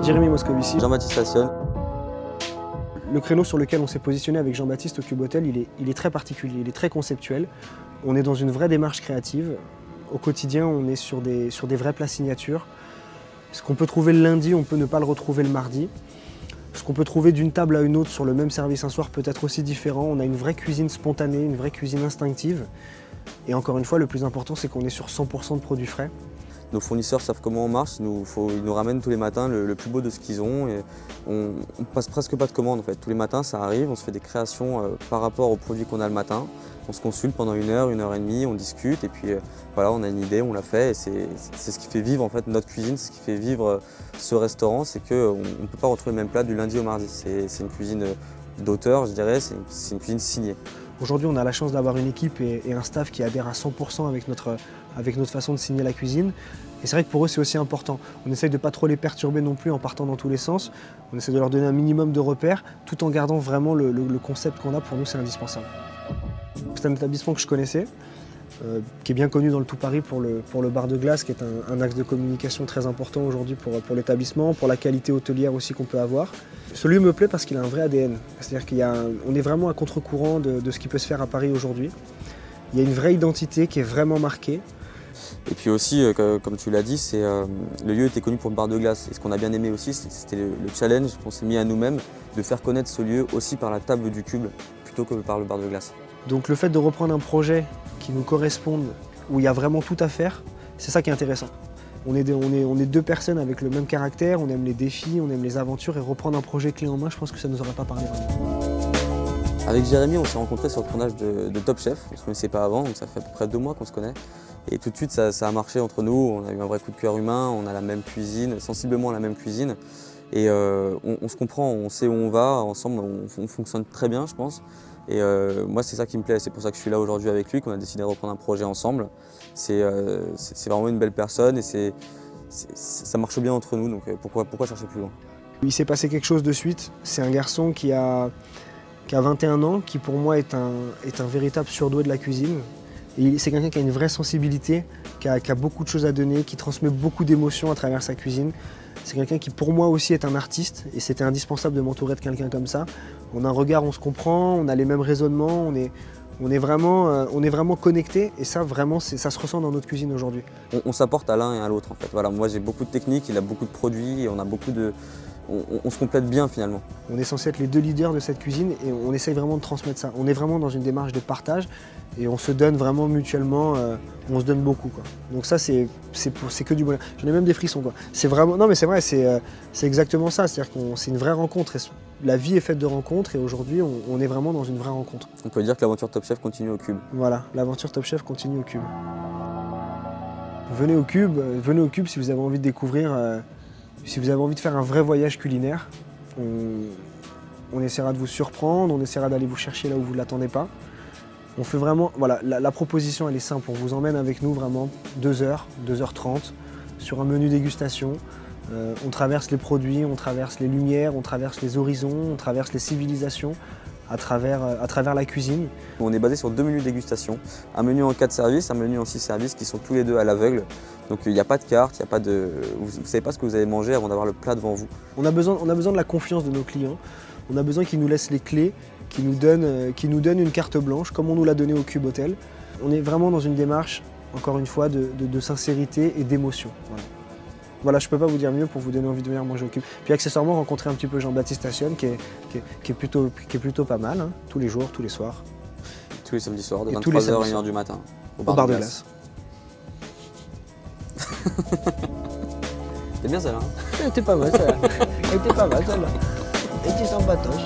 Jérémy Moscovici. Jean-Baptiste Assion. Le créneau sur lequel on s'est positionné avec Jean-Baptiste au Cube Hotel, il est très particulier, il est très conceptuel. On est dans une vraie démarche créative. Au quotidien, on est sur des vrais plats signatures. Ce qu'on peut trouver le lundi, on peut ne pas le retrouver le mardi. Ce qu'on peut trouver d'une table à une autre sur le même service un soir peut être aussi différent. On a une vraie cuisine spontanée, une vraie cuisine instinctive. Et encore une fois, le plus important, c'est qu'on est sur 100% de produits frais. Nos fournisseurs savent comment on marche, ils nous ramènent tous les matins le plus beau de ce qu'ils ont. Et on passe presque pas de commandes en fait. Tous les matins ça arrive, on se fait des créations par rapport aux produits qu'on a le matin. On se consulte pendant une heure et demie, on discute et puis voilà, on a une idée, on l'a fait. Et c'est ce qui fait vivre en fait notre cuisine, ce qui fait vivre ce restaurant, c'est qu'on ne peut pas retrouver le même plat du lundi au mardi. C'est une cuisine d'auteur, je dirais, c'est une cuisine signée. Aujourd'hui, on a la chance d'avoir une équipe et un staff qui adhèrent à 100% avec notre façon de signer la cuisine. Et c'est vrai que pour eux, c'est aussi important. On essaye de ne pas trop les perturber non plus en partant dans tous les sens. On essaie de leur donner un minimum de repères, tout en gardant vraiment le concept qu'on a. Pour nous, c'est indispensable. C'est un établissement que je connaissais, qui est bien connu dans le tout Paris pour le bar de glace, qui est un axe de communication très important aujourd'hui pour l'établissement, pour la qualité hôtelière aussi qu'on peut avoir. Ce lieu me plaît parce qu'il a un vrai ADN. C'est-à-dire qu'on est vraiment à contre-courant de ce qui peut se faire à Paris aujourd'hui. Il y a une vraie identité qui est vraiment marquée. Et puis aussi, comme tu l'as dit, le lieu était connu pour le bar de glace. Et ce qu'on a bien aimé aussi, c'était le challenge qu'on s'est mis à nous-mêmes de faire connaître ce lieu aussi par la table du Cube plutôt que par le bar de glace. Donc le fait de reprendre un projet qui nous corresponde, où il y a vraiment tout à faire, c'est ça qui est intéressant. On est deux personnes avec le même caractère, on aime les défis, on aime les aventures et reprendre un projet clé en main, je pense que ça ne nous aurait pas parlé vraiment. Avec Jérémy, on s'est rencontrés sur le tournage de Top Chef. On ne se connaissait pas avant, donc ça fait à peu près 2 mois qu'on se connaît. Et tout de suite, ça a marché entre nous. On a eu un vrai coup de cœur humain, on a la même cuisine, sensiblement la même cuisine. Et on se comprend, on sait où on va, ensemble, on fonctionne très bien, je pense. Et moi, c'est ça qui me plaît, c'est pour ça que je suis là aujourd'hui avec lui, qu'on a décidé de reprendre un projet ensemble. C'est vraiment une belle personne et ça marche bien entre nous, donc pourquoi chercher plus loin? Il s'est passé quelque chose de suite. C'est un garçon qui a 21 ans, qui pour moi est un véritable surdoué de la cuisine. C'est quelqu'un qui a une vraie sensibilité, qui a beaucoup de choses à donner, qui transmet beaucoup d'émotions à travers sa cuisine. C'est quelqu'un qui pour moi aussi est un artiste et c'était indispensable de m'entourer de quelqu'un comme ça. On a un regard, on se comprend, on a les mêmes raisonnements, on est vraiment connectés et ça vraiment ça se ressent dans notre cuisine aujourd'hui. On s'apporte à l'un et à l'autre en fait. Voilà, moi j'ai beaucoup de techniques, il a beaucoup de produits et on se complète bien finalement. On est censé être les deux leaders de cette cuisine et on essaye vraiment de transmettre ça. On est vraiment dans une démarche de partage et on se donne vraiment mutuellement, on se donne beaucoup, quoi. Donc ça c'est que du bonheur. J'en ai même des frissons, quoi. C'est vraiment, non mais c'est vrai, c'est exactement ça. C'est-à-dire que c'est une vraie rencontre. Et la vie est faite de rencontres et aujourd'hui on est vraiment dans une vraie rencontre. On peut dire que l'aventure Top Chef continue au Cube. Voilà, l'aventure Top Chef continue au Cube. Venez au Cube si vous avez envie de découvrir. Si vous avez envie de faire un vrai voyage culinaire, on essaiera de vous surprendre, on essaiera d'aller vous chercher là où vous ne l'attendez pas. On fait vraiment, voilà, la proposition elle est simple, on vous emmène avec nous vraiment 2 heures, 2h30 sur un menu dégustation. On traverse les produits, on traverse les lumières, on traverse les horizons, on traverse les civilisations à travers la cuisine. On est basé sur 2 menus dégustation, un menu en 4 services, un menu en 6 services qui sont tous les deux à l'aveugle. Donc il n'y a pas de carte, vous ne savez pas ce que vous allez manger avant d'avoir le plat devant vous. On a besoin de la confiance de nos clients, on a besoin qu'ils nous laissent les clés, qu'ils nous donnent une carte blanche comme on nous l'a donné au Cube Hotel. On est vraiment dans une démarche, encore une fois, de sincérité et d'émotion. Voilà, je ne peux pas vous dire mieux pour vous donner envie de venir manger au Cube. Puis accessoirement, rencontrer un petit peu Jean-Baptiste Assion qui est plutôt pas mal, hein, tous les jours, tous les soirs. Tous les samedis soirs, de 23h à 1h du matin, au bar de glace. C'est bien celle-là, hein? Elle était pas mal celle-là. Elle était pas mal celle-là. Elle était sympatoche.